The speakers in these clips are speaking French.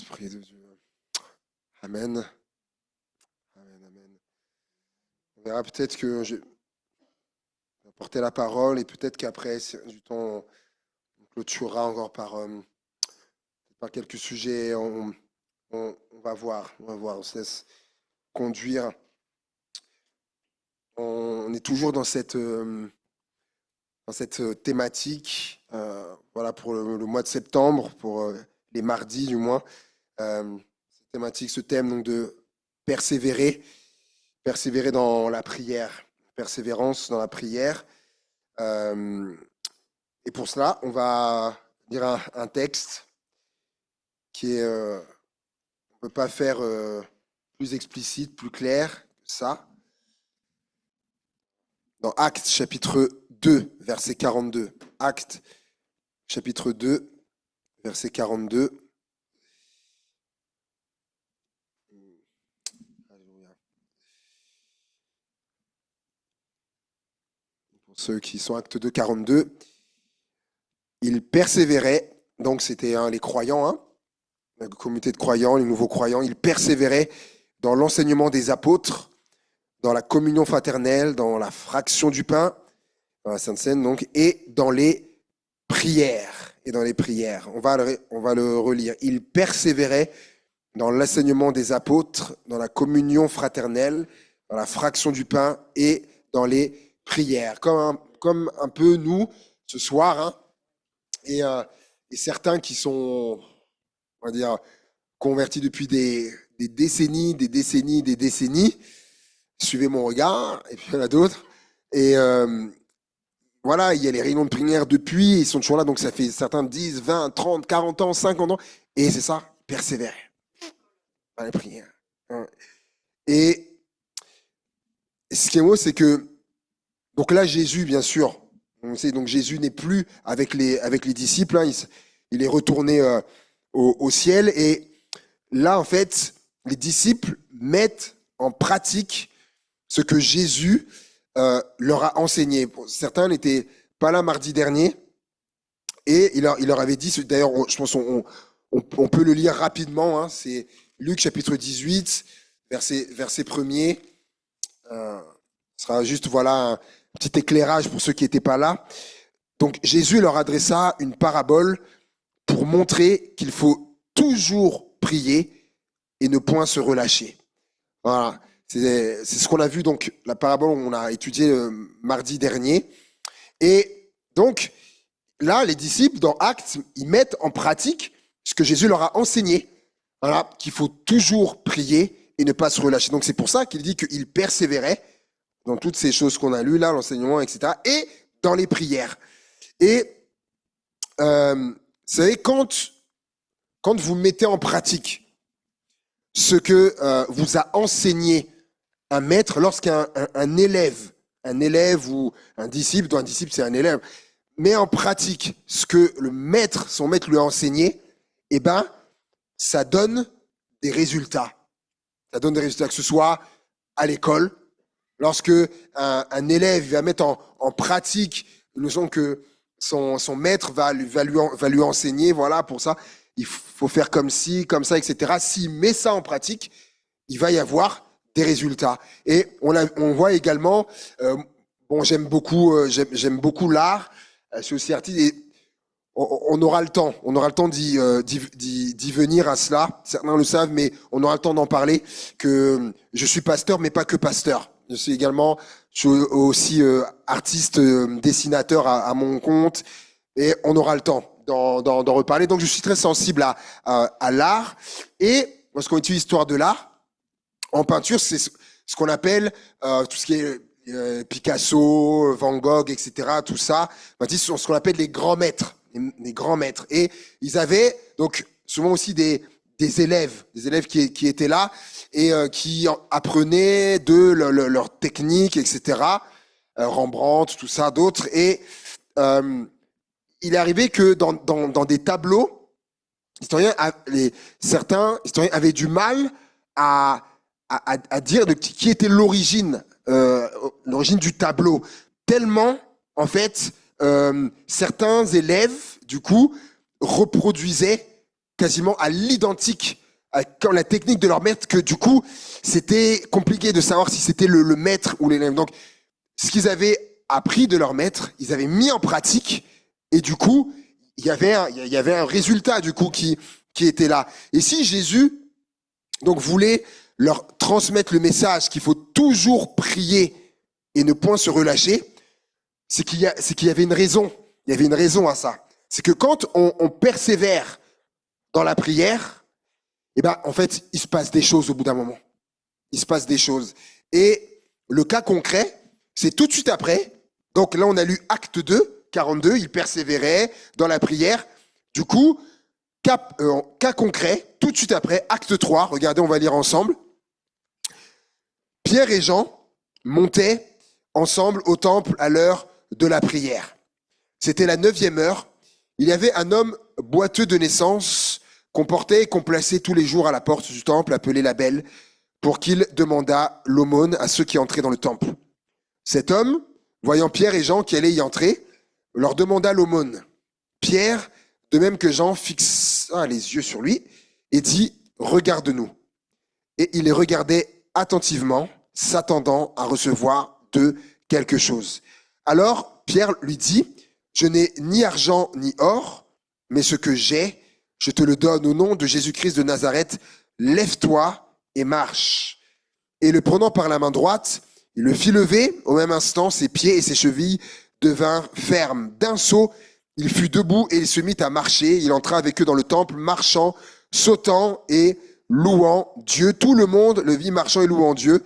L'Esprit de Dieu. Amen. Amen, amen. On verra peut-être que je vais porter la parole et peut-être qu'après, du temps, on clôturera encore par quelques sujets. On va voir, on se laisse conduire. On est toujours dans cette thématique, voilà, pour le mois de septembre, pour les mardis du moins. Cette thématique, ce thème donc de persévérer dans la prière, persévérance dans la prière. Et pour cela, on va lire un texte qui est, on ne peut pas faire plus explicite, plus clair que ça. Dans Actes chapitre 2, verset 42. Actes chapitre 2, verset 42. Pour ceux qui sont Actes 2, 42, ils persévéraient, donc c'était les croyants, la communauté de croyants, les nouveaux croyants, ils persévéraient dans l'enseignement des apôtres, dans la communion fraternelle, dans la fraction du pain, dans la Sainte Seine, donc, et dans les prières. On va le relire. Ils persévéraient dans l'enseignement des apôtres, dans la communion fraternelle, dans la fraction du pain et dans les prières. Comme un peu nous, ce soir, et certains qui sont, on va dire, convertis depuis des décennies. Suivez mon regard, et puis il y en a d'autres. Et voilà, il y a les réunions de prière depuis, ils sont toujours là, donc ça fait certains 10, 20, 30, 40 ans, 50 ans, et c'est ça, persévérer dans les prières. Et ce qui est beau, c'est que, donc là, Jésus, bien sûr, on sait, donc Jésus n'est plus avec les disciples, il est retourné au ciel, et là, en fait, les disciples mettent en pratique ce que Jésus leur a enseigné. Certains n'étaient pas là mardi dernier, et il leur avait dit, d'ailleurs, je pense on peut le lire rapidement, c'est Luc chapitre 18, verset 1er. Ce sera juste, voilà, un petit éclairage pour ceux qui n'étaient pas là. Donc, Jésus leur adressa une parabole pour montrer qu'il faut toujours prier et ne point se relâcher. Voilà. C'est ce qu'on a vu, donc, la parabole on a étudié mardi dernier. Et donc, là, les disciples, dans Actes, ils mettent en pratique ce que Jésus leur a enseigné. Voilà, qu'il faut toujours prier et ne pas se relâcher. Donc, c'est pour ça qu'il dit qu'ils persévéraient dans toutes ces choses qu'on a lues, là, l'enseignement, etc., et dans les prières. Et, vous savez, quand vous mettez en pratique ce que vous a enseigné un maître, lorsqu'un élève ou un disciple c'est un élève, met en pratique ce que son maître lui a enseigné, eh ben, ça donne des résultats. Ça donne des résultats, que ce soit à l'école, lorsque un élève va mettre en pratique une notion que son maître va lui enseigner, voilà, pour ça, il faut faire comme ci, comme ça, etc. S'il met ça en pratique, il va y avoir des résultats. Et on voit également, j'aime beaucoup l'art, je suis aussi artiste, et on aura le temps d'y venir à cela. Certains le savent, mais on aura le temps d'en parler, que je suis pasteur, mais pas que pasteur. Je suis aussi artiste, dessinateur à mon compte, et on aura le temps d'en reparler. Donc je suis très sensible à l'art, et lorsqu'on étudie l'histoire de l'art, en peinture, c'est ce qu'on appelle tout ce qui est Picasso, Van Gogh, etc., tout ça, ce sont ce qu'on appelle les grands maîtres. Les grands maîtres. Et ils avaient donc souvent aussi des élèves qui étaient là et qui apprenaient de leur technique, etc. Rembrandt, tout ça, d'autres. Et il est arrivé que dans des tableaux, certains historiens avaient du mal à dire de qui était l'origine du tableau. Tellement, en fait, certains élèves, du coup, reproduisaient quasiment à l'identique comme la technique de leur maître, que du coup, c'était compliqué de savoir si c'était le maître ou l'élève. Donc, ce qu'ils avaient appris de leur maître, ils avaient mis en pratique, et du coup, il y avait un résultat du coup qui était là. Et si Jésus donc voulait leur transmettre le message qu'il faut toujours prier et ne point se relâcher, c'est qu'il y avait une raison. Il y avait une raison à ça. C'est que quand on persévère dans la prière, eh ben, en fait, il se passe des choses au bout d'un moment. Il se passe des choses. Et le cas concret, c'est tout de suite après. Donc là, on a lu Acte 2, 42, il persévérait dans la prière. Du coup, cas concret, tout de suite après, Acte 3, regardez, on va lire ensemble. Pierre et Jean montaient ensemble au temple à l'heure de la prière. C'était la 9e heure. Il y avait un homme boiteux de naissance qu'on portait et qu'on plaçait tous les jours à la porte du temple, appelé la Belle, pour qu'il demandât l'aumône à ceux qui entraient dans le temple. Cet homme, voyant Pierre et Jean qui allaient y entrer, leur demanda l'aumône. Pierre, de même que Jean, fixa les yeux sur lui et dit « Regarde-nous ». Et il les regardait attentivement, s'attendant à recevoir d'eux quelque chose. Alors Pierre lui dit « Je n'ai ni argent ni or, mais ce que j'ai, je te le donne au nom de Jésus-Christ de Nazareth. Lève-toi et marche. » Et le prenant par la main droite, il le fit lever. Au même instant, ses pieds et ses chevilles devinrent fermes. D'un saut, il fut debout et il se mit à marcher. Il entra avec eux dans le temple, marchant, sautant et louant Dieu. Tout le monde le vit marchant et louant Dieu.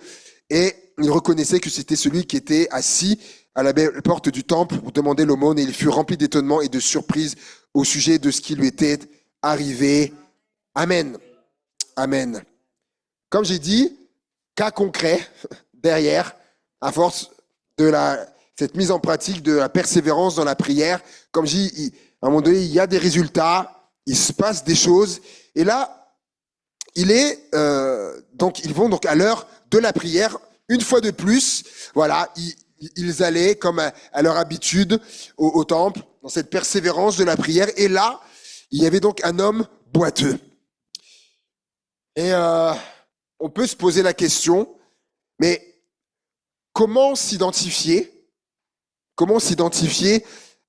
Et il reconnaissait que c'était celui qui était assis à la porte du temple pour demander l'aumône. Et il fut rempli d'étonnement et de surprise au sujet de ce qui lui était arrivé. Amen. Amen. Comme j'ai dit, cas concret derrière, à force de cette mise en pratique de la persévérance dans la prière. Comme je dis, à un moment donné, il y a des résultats, il se passe des choses. Et là, ils vont donc à l'heure de la prière, une fois de plus, voilà, ils allaient comme à leur habitude au temple, dans cette persévérance de la prière. Et là, il y avait donc un homme boiteux. Et on peut se poser la question, mais comment s'identifier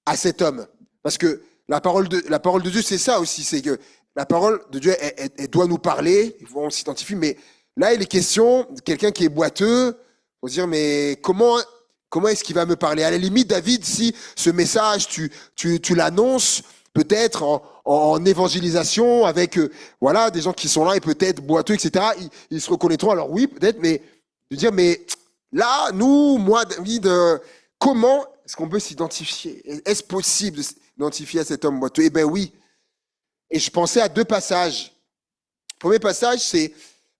à cet homme? Parce que la parole de Dieu, c'est ça aussi, c'est que la parole de Dieu, elle doit nous parler, on s'identifie, mais là, il est question de quelqu'un qui est boiteux, on se dire, mais comment est-ce qu'il va me parler? À la limite, David, si ce message, tu l'annonces, peut-être en évangélisation, avec voilà, des gens qui sont là et peut-être boiteux, etc., ils se reconnaîtront, alors oui, peut-être, mais de dire, mais là, moi, David, comment est-ce qu'on peut s'identifier? Est-ce possible de s'identifier à cet homme boiteux? Eh bien oui. Et je pensais à 2 passages. Le premier passage, c'est,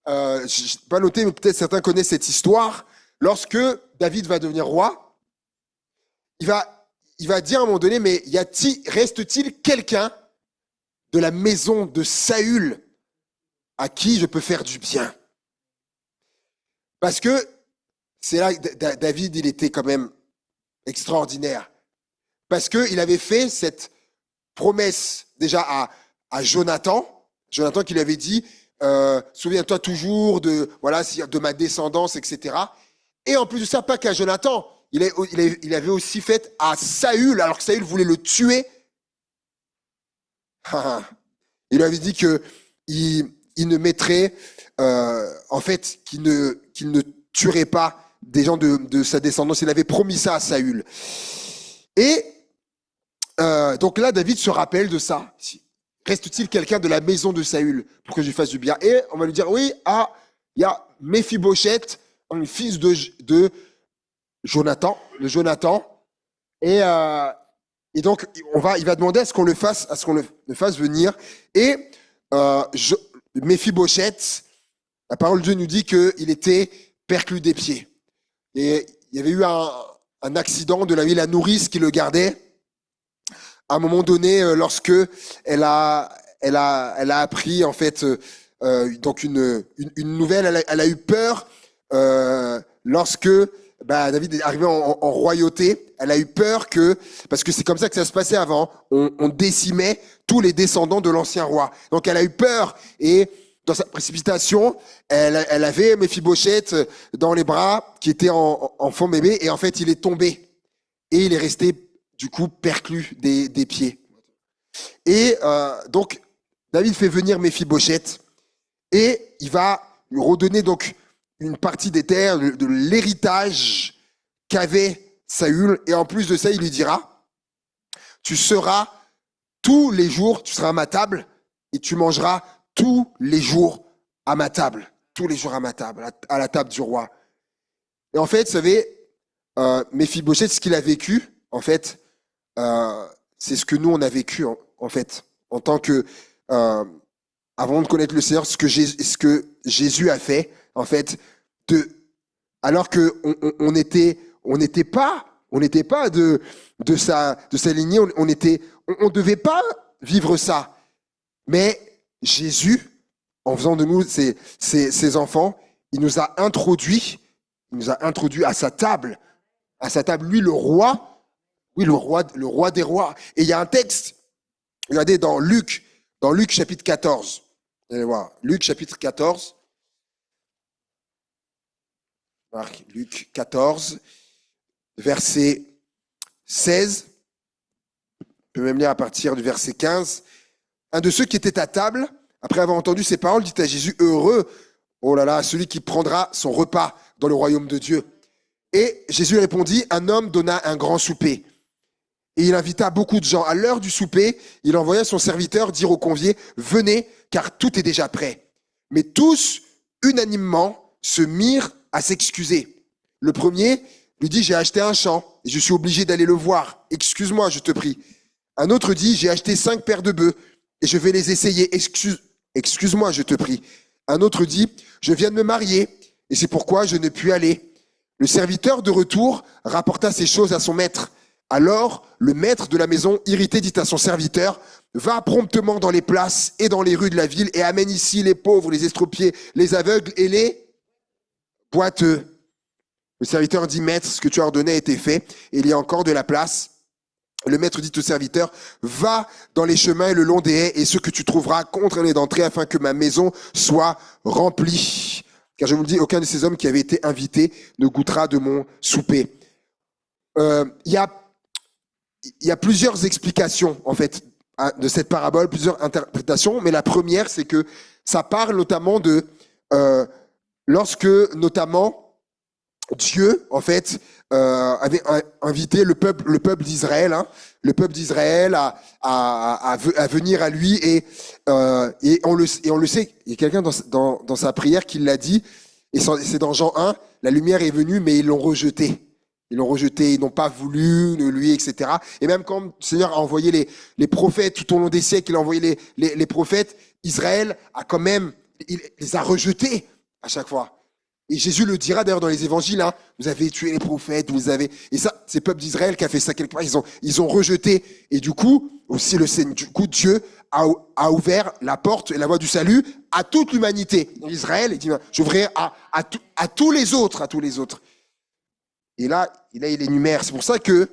je n'ai pas noté, mais peut-être certains connaissent cette histoire. Lorsque David va devenir roi, il va dire à un moment donné, mais reste-t-il quelqu'un de la maison de Saül à qui je peux faire du bien? Parce que c'est là que David, il était quand même extraordinaire. Parce qu'il avait fait cette promesse déjà à Jonathan qui lui avait dit, souviens-toi toujours de ma descendance, etc. Et en plus de ça, pas qu'à Jonathan, il avait aussi fait à Saül, alors que Saül voulait le tuer. Il lui avait dit qu'il ne mettrait, en fait, qu'il ne tuerait pas des gens de sa descendance. Il avait promis ça à Saül. Et donc là, David se rappelle de ça. Reste-t-il quelqu'un de la maison de Saül pour que je lui fasse du bien? Et on va lui dire, oui, il y a Méphibosheth, un fils de Jonathan, le Jonathan. Et donc, il va demander à ce qu'on le fasse venir. Et Méphibosheth, la parole de Dieu nous dit qu'il était perclus des pieds. Et il y avait eu un accident de la nourrice qui le gardait. À un moment donné, lorsque elle a appris en fait donc une nouvelle, elle a eu peur lorsque David est arrivé en royauté. Elle a eu peur que, parce que c'est comme ça que ça se passait avant, on décimait tous les descendants de l'ancien roi. Donc elle a eu peur et dans sa précipitation, elle avait Méphibosheth dans les bras qui était enfant bébé et en fait il est tombé et il est resté du coup perclus des pieds. Et donc David fait venir Méphibosheth et il va lui redonner donc une partie des terres, de l'héritage qu'avait Saül. Et en plus de ça, il lui dira, tu seras tous les jours, tu seras à ma table et tu mangeras tous les jours à ma table. Tous les jours à ma table, à la table du roi. Et en fait, vous savez, Méphibosheth, ce qu'il a vécu, en fait, c'est ce que nous, on a vécu, en fait, en tant que, avant de connaître le Seigneur, ce que Jésus a fait, en fait, alors que on n'était pas de sa lignée, on devait pas vivre ça. Mais Jésus, en faisant de nous ses enfants, il nous a introduits à sa table, lui le roi, oui le roi des rois. Et il y a un texte, regardez dans Luc chapitre 14. Vous allez voir, Luc chapitre 14. Luc 14, verset 16. On peut même lire à partir du verset 15. Un de ceux qui étaient à table, après avoir entendu ces paroles, dit à Jésus, heureux, oh là là, celui qui prendra son repas dans le royaume de Dieu. Et Jésus répondit, un homme donna un grand souper. Et il invita beaucoup de gens. À l'heure du souper, il envoya son serviteur dire aux conviés, venez, car tout est déjà prêt. Mais tous, unanimement, se mirent à s'excuser. Le premier lui dit, j'ai acheté un champ et je suis obligé d'aller le voir. Excuse-moi, je te prie. Un autre dit, j'ai acheté 5 paires de bœufs et je vais les essayer. Excuse-moi, je te prie. Un autre dit, je viens de me marier et c'est pourquoi je ne puis aller. Le serviteur de retour rapporta ces choses à son maître. Alors, le maître de la maison, irrité, dit à son serviteur, va promptement dans les places et dans les rues de la ville et amène ici les pauvres, les estropiés, les aveugles et les boiteux. Le serviteur dit, maître, ce que tu as ordonné a été fait et il y a encore de la place. Le maître dit au serviteur, va dans les chemins et le long des haies et ce que tu trouveras, contrains-les d'entrer afin que ma maison soit remplie. Car je vous le dis, aucun de ces hommes qui avaient été invités ne goûtera de mon souper. Il y a plusieurs explications, en fait, de cette parabole, plusieurs interprétations, mais la première, c'est que ça parle notamment de lorsque, notamment, Dieu, en fait, avait invité le peuple d'Israël, à venir à lui, et on le sait. Il y a quelqu'un dans sa prière qui l'a dit, et c'est dans Jean 1, la lumière est venue, mais ils l'ont rejetée. Ils l'ont rejeté, ils n'ont pas voulu de lui, etc. Et même quand le Seigneur a envoyé les prophètes tout au long des siècles, il a envoyé les prophètes, Israël a quand même, il les a rejetés à chaque fois. Et Jésus le dira d'ailleurs dans les évangiles, hein, vous avez tué les prophètes, et ça, c'est le peuple d'Israël qui a fait ça quelque part, ils ont rejeté. Et du coup, aussi Dieu a ouvert la porte et la voie du salut à toute l'humanité. Israël, il dit, j'ouvrirai à tous les autres. Et là, il énumère. C'est pour ça que,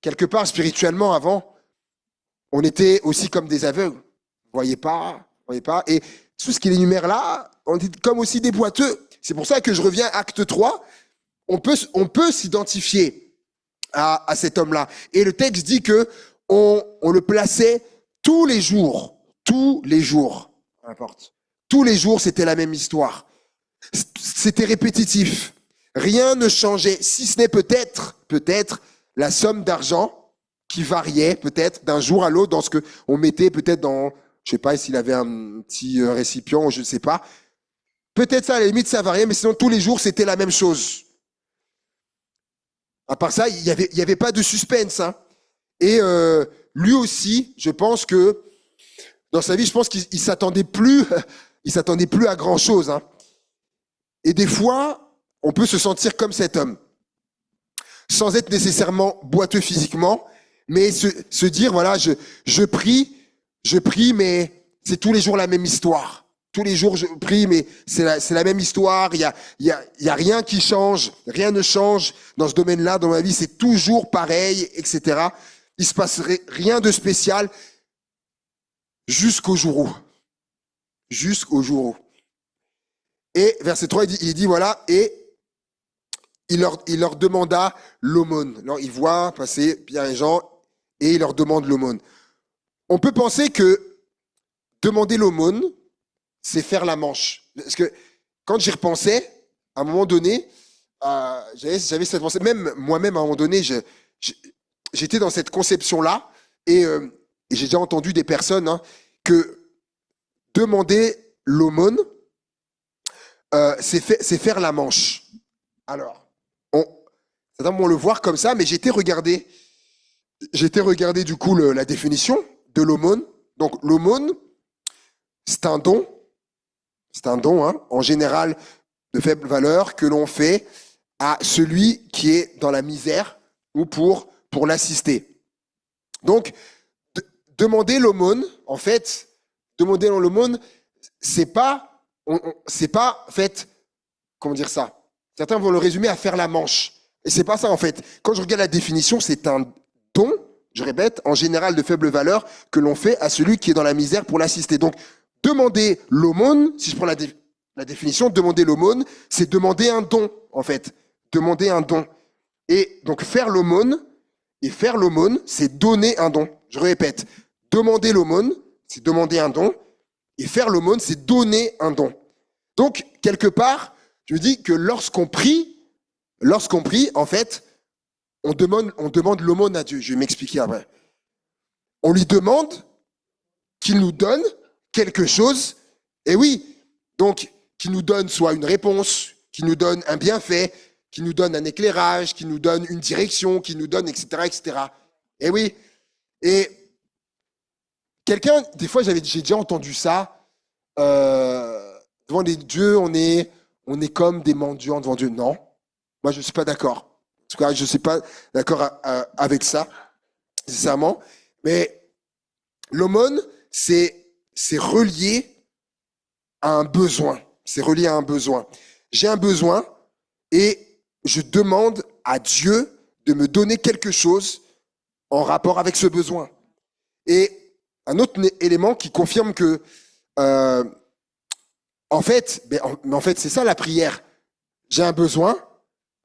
quelque part, spirituellement, avant, on était aussi comme des aveugles. Vous voyez pas. Et tout ce qu'il énumère là, on était comme aussi des boiteux. C'est pour ça que je reviens à Acte 3. On peut s'identifier à cet homme-là. Et le texte dit que on le plaçait tous les jours. Peu importe. Tous les jours, c'était la même histoire. C'était répétitif. Rien ne changeait, si ce n'est peut-être la somme d'argent qui variait peut-être d'un jour à l'autre dans ce que on mettait peut-être dans, je sais pas s'il avait un petit récipient, je ne sais pas. Peut-être ça, à la limite, ça variait, mais sinon tous les jours, c'était la même chose. À part ça, il y avait pas de suspense, hein. Et lui aussi, je pense que dans sa vie, je pense qu'il s'attendait plus à grand chose, hein. Et des fois, on peut se sentir comme cet homme, sans être nécessairement boiteux physiquement, mais se dire, voilà, je prie, mais c'est tous les jours la même histoire. tous les jours je prie, mais c'est la même histoire. Il y a rien qui change, rien ne change dans ce domaine-là, dans ma vie, c'est toujours pareil, etc. Il se passe rien de spécial jusqu'au jour où. Et verset 3, il dit voilà, et il leur demanda l'aumône. Alors, il voit passer Pierre et Jean, et il leur demande l'aumône. On peut penser que demander l'aumône, c'est faire la manche. Parce que quand j'y repensais, à un moment donné, j'avais cette pensée, même moi-même, à un moment donné, j'étais dans cette conception-là, et j'ai déjà entendu des personnes que demander l'aumône, c'est faire la manche. Alors, certains vont le voir comme ça, mais j'étais regardé du coup la définition de l'aumône. Donc l'aumône, c'est un don, en général de faible valeur, que l'on fait à celui qui est dans la misère ou pour l'assister. Donc, demander l'aumône, en fait, c'est pas, en fait, comment dire ça? Certains vont le résumer à faire la manche. Et c'est pas ça, en fait. Quand je regarde la définition, c'est un don, je répète, en général de faible valeur, que l'on fait à celui qui est dans la misère pour l'assister. Donc, demander l'aumône, si je prends la définition, demander l'aumône, c'est demander un don, en fait. Demander un don. Et donc, faire l'aumône, c'est donner un don. Je répète, demander l'aumône, c'est demander un don. Et faire l'aumône, c'est donner un don. Donc, quelque part, je me dis que lorsqu'on prie, en fait, on demande l'aumône à Dieu. Je vais m'expliquer après. On lui demande qu'il nous donne quelque chose. Et oui, donc, qu'il nous donne soit une réponse, qu'il nous donne un bienfait, qu'il nous donne un éclairage, qu'il nous donne une direction, qu'il nous donne, etc., etc. Et oui. Et quelqu'un, des fois, j'ai déjà entendu ça. Devant les dieux, on est comme des mendiants devant Dieu. Non, moi, je ne suis pas d'accord. En tout cas, je ne suis pas d'accord avec ça, nécessairement. Mais l'aumône, c'est relié à un besoin. C'est relié à un besoin. J'ai un besoin et je demande à Dieu de me donner quelque chose en rapport avec ce besoin. Et un autre élément qui confirme que, en fait, c'est ça la prière. J'ai un besoin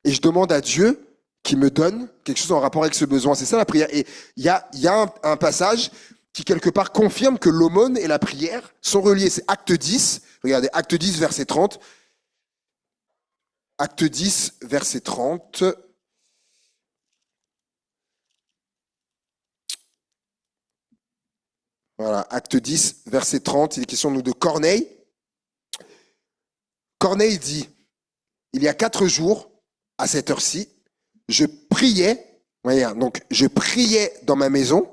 et je demande à Dieu qui me donne quelque chose en rapport avec ce besoin. C'est ça la prière. Et il y a un passage qui, quelque part, confirme que l'aumône et la prière sont reliés. C'est Acte 10. Regardez, Acte 10, verset 30. Acte 10, verset 30. Voilà, Acte 10, verset 30. Il est question de Corneille. Corneille dit, il y a 4 jours, à cette heure-ci, je priais dans ma maison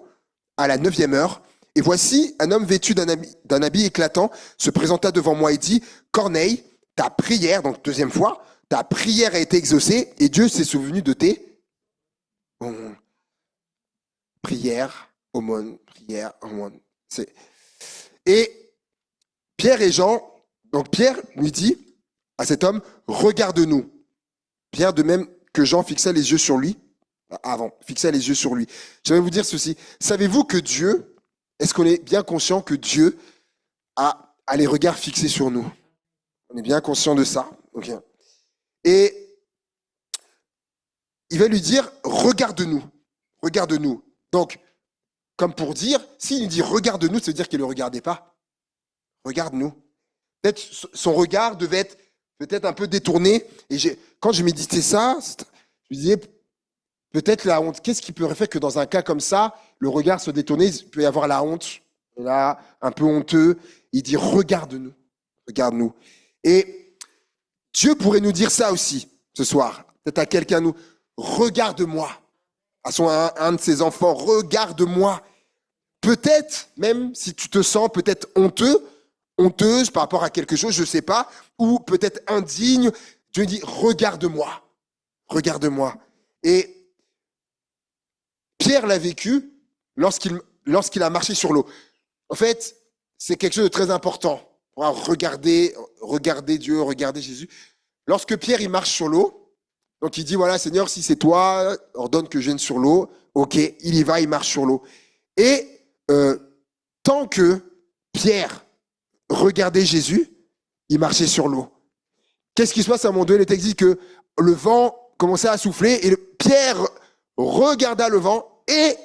à la 9e heure, et voici un homme vêtu d'un habit éclatant se présenta devant moi et dit, Corneille, ta prière, donc 2e fois, ta prière a été exaucée et Dieu s'est souvenu de tes prières, aumône. Et Pierre et Jean, donc Pierre lui dit à cet homme, regarde-nous. Pierre, de même que Jean fixait les yeux sur lui, J'aimerais vous dire ceci. Savez-vous que Dieu, est-ce qu'on est bien conscient que Dieu a les regards fixés sur nous? On est bien conscient de ça. Okay. Et il va lui dire, regarde-nous. Donc, comme pour dire, s'il dit regarde-nous, ça veut dire qu'il ne le regardait pas. Regarde-nous. Peut-être son regard devait être peut-être un peu détourné. Et quand je méditais ça, je me disais, peut-être la honte. Qu'est-ce qui pourrait faire que dans un cas comme ça, le regard soit détourné, il peut y avoir la honte, là, un peu honteux. Il dit, regarde-nous. Et Dieu pourrait nous dire ça aussi, ce soir. Peut-être à quelqu'un, nous, regarde-moi. À un de ses enfants, regarde-moi. Peut-être, même si tu te sens peut-être honteuse par rapport à quelque chose, je ne sais pas, ou peut-être indigne, Dieu dit, regarde-moi. Et Pierre l'a vécu lorsqu'il a marché sur l'eau. En fait, c'est quelque chose de très important Voilà, regarder Dieu, regarder Jésus. Lorsque Pierre, il marche sur l'eau, donc il dit, voilà, Seigneur, si c'est toi, ordonne que je vienne sur l'eau. Ok, il y va, il marche sur l'eau. Et tant que Pierre regardait Jésus, il marchait sur l'eau. Qu'est-ce qui se passe à un moment donné? Le texte dit que le vent commençait à souffler et Pierre regarda le vent et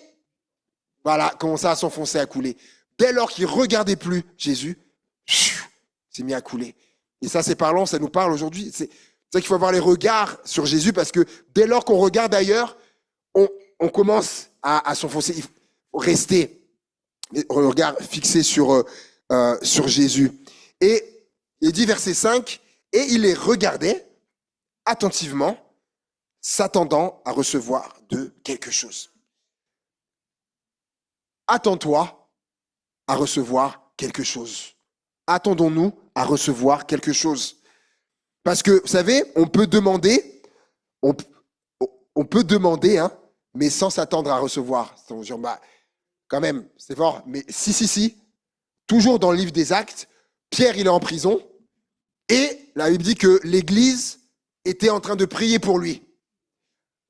voilà, commença à s'enfoncer, à couler. Dès lors qu'il ne regardait plus Jésus, s'est mis à couler. Et ça, c'est parlant, ça nous parle aujourd'hui. C'est ça qu'il faut avoir les regards sur Jésus parce que dès lors qu'on regarde ailleurs, on commence à s'enfoncer. Il faut rester, regard fixé sur Jésus. Et il dit, verset 5, et il les regardait attentivement, s'attendant à recevoir de quelque chose. Attends-toi à recevoir quelque chose. Attendons-nous à recevoir quelque chose. Parce que, vous savez, on peut demander, hein, mais sans s'attendre à recevoir. On dit, bah, quand même, c'est fort. Mais si. Toujours dans le livre des Actes, Pierre, il est en prison et la Bible dit que l'Église était en train de prier pour lui.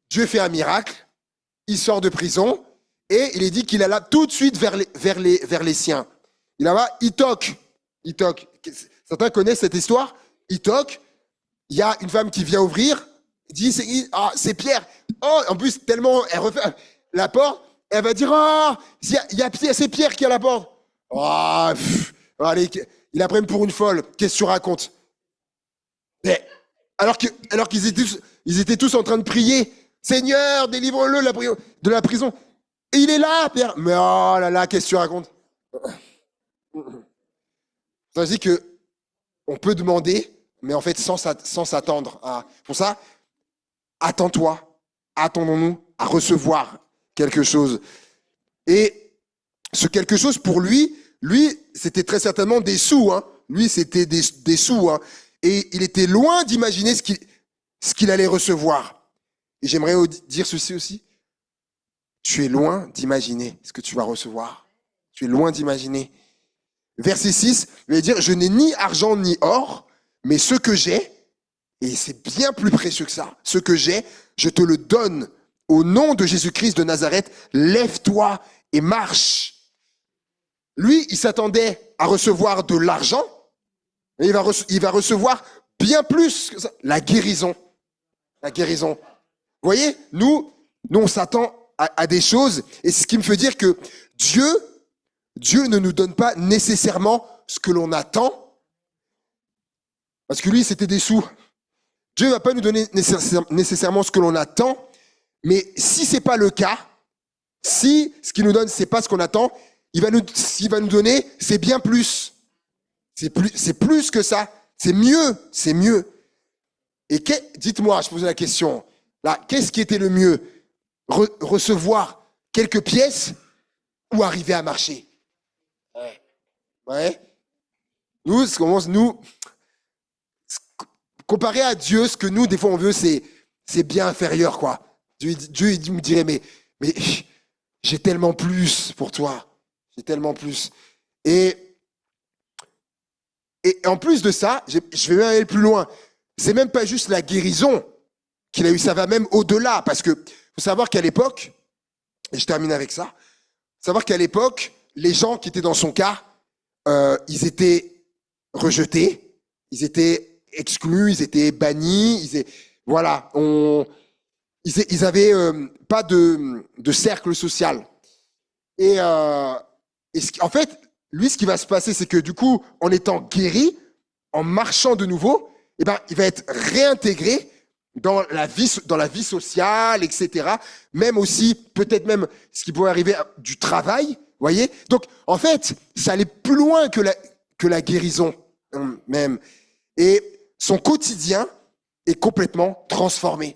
Dieu fait un miracle, il sort de prison et il est dit qu'il alla tout de suite vers les siens. Il va, il toque. Certains connaissent cette histoire. Il toque. Il y a une femme qui vient ouvrir. Dit, c'est Pierre. Oh, en plus, tellement, elle refait la porte. Elle va dire, c'est Pierre qui est à la porte. Oh, allez, il la prenne pour une folle. Qu'est-ce que tu racontes? Mais, alors qu'ils étaient tous en train de prier. Seigneur, délivre-le de la prison. Et il est là, Pierre. Mais oh là là, qu'est-ce que tu racontes? Ça veut dire que on peut demander, mais en fait sans s'attendre à. Pour ça, attendons-nous à recevoir quelque chose. Et ce quelque chose pour lui, c'était très certainement des sous. Hein. Lui, c'était des sous. Hein. Et il était loin d'imaginer ce qu'il allait recevoir. Et j'aimerais dire ceci aussi. Tu es loin d'imaginer ce que tu vas recevoir. Tu es loin d'imaginer. Verset 6, il va dire, je n'ai ni argent ni or, mais ce que j'ai, et c'est bien plus précieux que ça, ce que j'ai, je te le donne. Au nom de Jésus-Christ de Nazareth, lève-toi et marche. Lui, il s'attendait à recevoir de l'argent, mais il va recevoir bien plus que ça, la guérison. La guérison. Vous voyez, nous on s'attend à des choses, et c'est ce qui me fait dire que Dieu ne nous donne pas nécessairement ce que l'on attend, parce que lui, c'était des sous. Dieu ne va pas nous donner nécessairement ce que l'on attend, mais si ce n'est pas le cas, si ce qu'il nous donne, ce n'est pas ce qu'on attend, s'il va nous donner, c'est bien plus. C'est plus que ça. C'est mieux. Et dites-moi, je posais la question, là, qu'est-ce qui était le mieux? Recevoir quelques pièces ou arriver à marcher? Ouais. Nous, comparé à Dieu, ce que nous, des fois, on veut, c'est bien inférieur, quoi. Dieu il me dirait, mais j'ai tellement plus pour toi. J'ai tellement plus. Et en plus de ça, je vais même aller plus loin. C'est même pas juste la guérison qu'il a eu, ça va même au-delà. Parce que faut savoir qu'à l'époque, et je termine avec ça, savoir qu'à l'époque, les gens qui étaient dans son cas, ils étaient rejetés, ils étaient exclus, ils étaient bannis, voilà, ils avaient pas de cercle social. Et en fait, lui, ce qui va se passer, c'est que du coup, en étant guéri, en marchant de nouveau, eh ben, il va être réintégré dans la vie sociale, etc. Même aussi, peut-être même ce qui pourrait arriver du travail, voyez. Donc, en fait, ça allait plus loin que la guérison même. Et son quotidien est complètement transformé,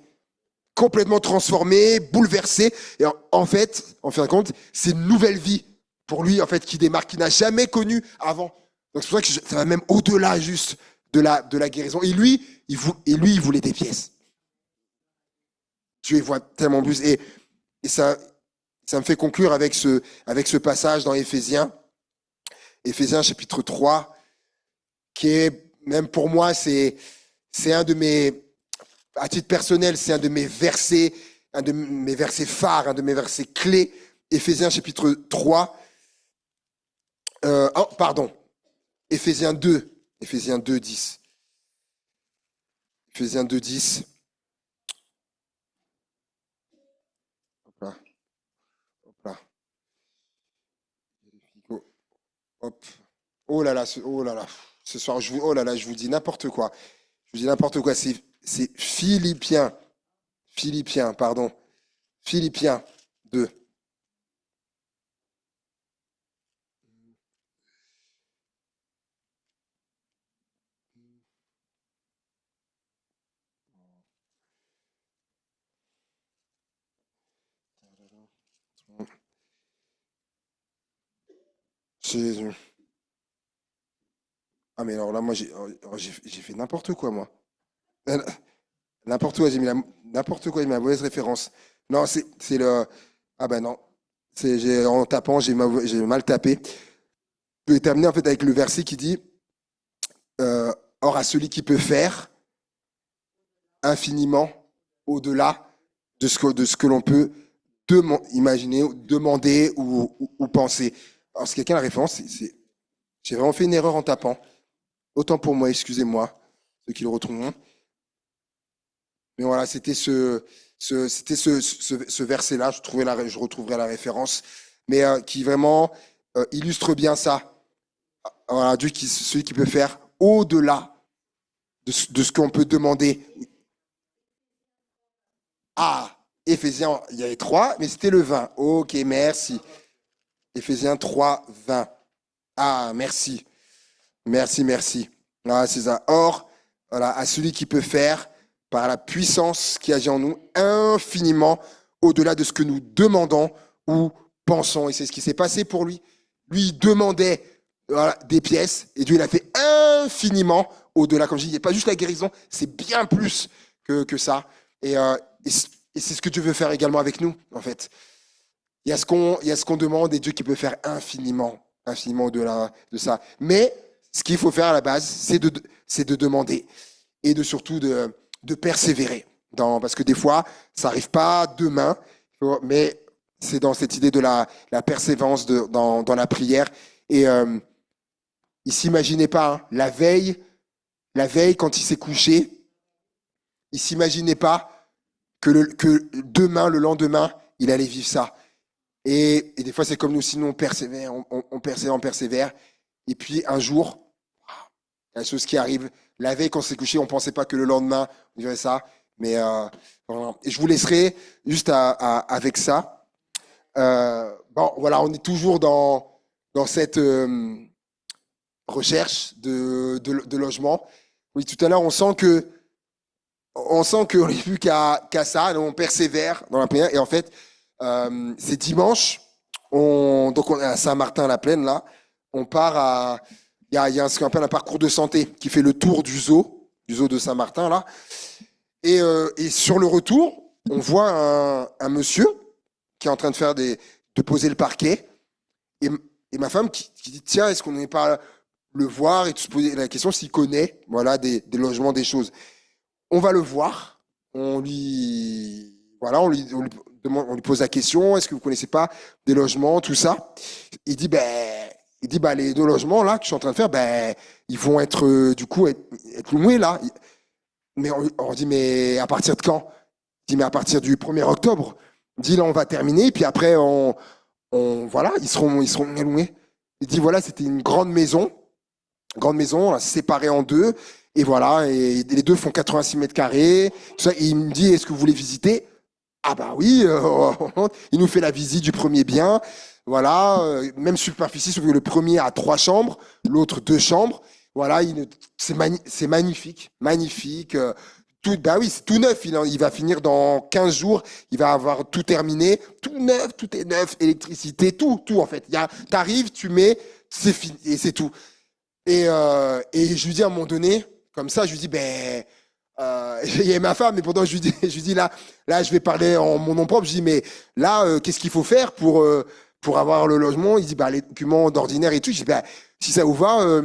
bouleversé. Et en fin de compte, c'est une nouvelle vie pour lui, en fait, qui démarre, qu'il n'a jamais connue avant. Donc, c'est pour ça que ça va même au-delà juste de la guérison. Et lui, il voulait des pièces. Dieu y voit tellement plus. Et ça me fait conclure avec ce passage dans Éphésiens chapitre 3. qui est, même pour moi, c'est un de mes, à titre personnel, c'est un de mes versets phares, un de mes versets clés. Éphésiens chapitre 3. Oh, pardon. Éphésiens 2. Éphésiens 2, 10. Éphésiens 2, 10. Hop là. Hop là. Hop. Oh là là, oh là là. Ce soir, oh là là, je vous dis n'importe quoi. Je vous dis n'importe quoi. C'est Philippiens. Philippiens, pardon. Philippiens 2. C'est- Ah mais alors là, moi, j'ai fait n'importe quoi, moi. N'importe quoi, n'importe quoi, j'ai mis la mauvaise référence. Non, c'est le. Ah ben non. En tapant, j'ai mal tapé. Je vais terminer en fait avec le verset qui dit Or à celui qui peut faire infiniment au-delà de ce que l'on peut imaginer, demander ou penser. Alors, si quelqu'un a la référence, j'ai vraiment fait une erreur en tapant. Autant pour moi, excusez-moi, ceux qui le retrouveront. Mais voilà, c'était ce verset-là, je retrouverai la référence, mais qui vraiment illustre bien ça. Voilà, Dieu, celui qui peut faire au-delà de ce qu'on peut demander. Ah, Éphésiens, il y avait 3, mais c'était le 20. Ok, merci. Éphésiens 3, 20. Ah, merci. Merci, merci. Ah, c'est ça. Or, voilà, à celui qui peut faire, par la puissance qui agit en nous, infiniment au-delà de ce que nous demandons ou pensons. Et c'est ce qui s'est passé pour lui. Lui, il demandait voilà, des pièces, et Dieu, il a fait infiniment au-delà. Comme je dis, il n'y a pas juste la guérison, c'est bien plus que ça. Et, euh, et c'est ce que Dieu veut faire également avec nous, en fait. Il y a ce qu'on demande et Dieu qui peut faire infiniment, infiniment au-delà de ça. Mais ce qu'il faut faire à la base, c'est de demander et surtout de persévérer. Parce que des fois, ça n'arrive pas demain, mais c'est dans cette idée de la persévérance dans la prière. Et il ne s'imaginait pas, hein, la veille, quand il s'est couché, il ne s'imaginait pas que demain, le lendemain, il allait vivre ça. Et des fois, c'est comme nous, sinon on persévère, on persévère, on persévère. Et puis un jour, il y a des choses qui arrivent. La veille, quand on s'est couché, on ne pensait pas que le lendemain, on dirait ça. Mais voilà. Et je vous laisserai juste avec ça. Bon, voilà, on est toujours dans cette recherche de logement. Oui, tout à l'heure, on sent qu'on n'est plus qu'à ça, on persévère dans la prière. Et en fait, c'est dimanche, donc on est à Saint-Martin-la-Plaine, là. On part à. Il y a ce qu'on appelle un parcours de santé qui fait le tour du zoo de Saint-Martin, là. Et sur le retour, on voit un monsieur qui est en train de poser le parquet. Et, et ma femme qui dit tiens, est-ce qu'on n'est pas le voir et de se poser la question s'il connaît voilà, des logements, des choses. On va le voir, voilà, on lui pose la question, est-ce que vous ne connaissez pas des logements, tout ça. Il dit, les deux logements là que je suis en train de faire, ils vont être, du coup, être loués là. Mais on dit, mais à partir de quand? Il dit, mais à partir du 1er octobre. Il dit, là, on va terminer, puis après, voilà, ils seront loués. Il dit, voilà, c'était une grande maison, on l'a séparée en deux. Et voilà, et les deux font 86 mètres carrés. Tout ça, et il me dit, est-ce que vous voulez visiter? Ah bah oui, il nous fait la visite du premier bien. Voilà, même superficie, sauf que le premier a 3 chambres, l'autre 2 chambres. Voilà, c'est magnifique, magnifique. Bah oui, c'est tout neuf. Il va finir dans 15 jours. Il va avoir tout terminé, tout neuf, tout est neuf, électricité, tout en fait. T'arrives, tu mets, c'est fini et c'est tout. Et je lui dis à un moment donné, comme ça, je lui dis, il y a ma femme, mais pourtant je lui dis là, je vais parler en mon nom propre. Je dis, mais là, qu'est-ce qu'il faut faire pour avoir le logement? Il dit, les documents d'ordinaire et tout. Je dis, si ça vous va,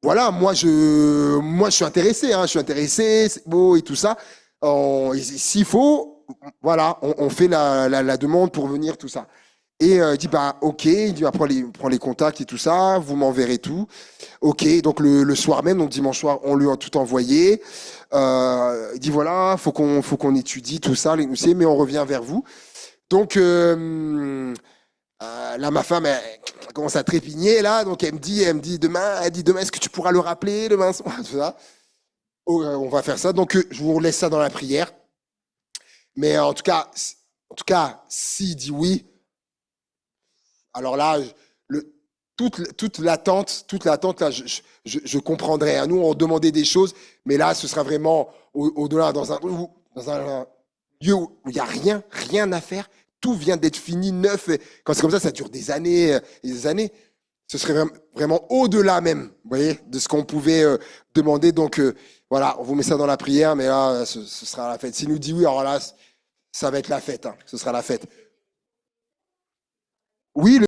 voilà, moi, je suis intéressé, hein, je suis intéressé, c'est beau et tout ça. S'il faut, voilà, on fait la demande pour venir, tout ça. Et il dit, bah, ok, il dit, bah, prends les contacts et tout ça, vous m'enverrez tout. Ok, donc le soir même, donc dimanche soir, on lui a tout envoyé. Il dit, voilà, faut qu'on étudie tout ça, les dossiers, mais on revient vers vous. Donc, là, ma femme, elle commence à trépigner, là, donc elle dit demain, est-ce que tu pourras le rappeler demain soir, tout ça. Oh, on va faire ça. Donc, je vous laisse ça dans la prière. Mais en tout cas, s'il dit oui, alors là, le, toute l'attente, là, je comprendrai. Hein. Nous, on demandait des choses, mais là, ce sera vraiment au-delà, dans un lieu où il n'y a rien à faire. Tout vient d'être fini, neuf. Et quand c'est comme ça dure des années et des années. Ce serait vraiment au-delà même, vous voyez, de ce qu'on pouvait demander. Donc, voilà, on vous met ça dans la prière, mais là, ce sera la fête. S'il nous dit oui, alors là, ça va être la fête. Hein. Ce sera la fête. Oui,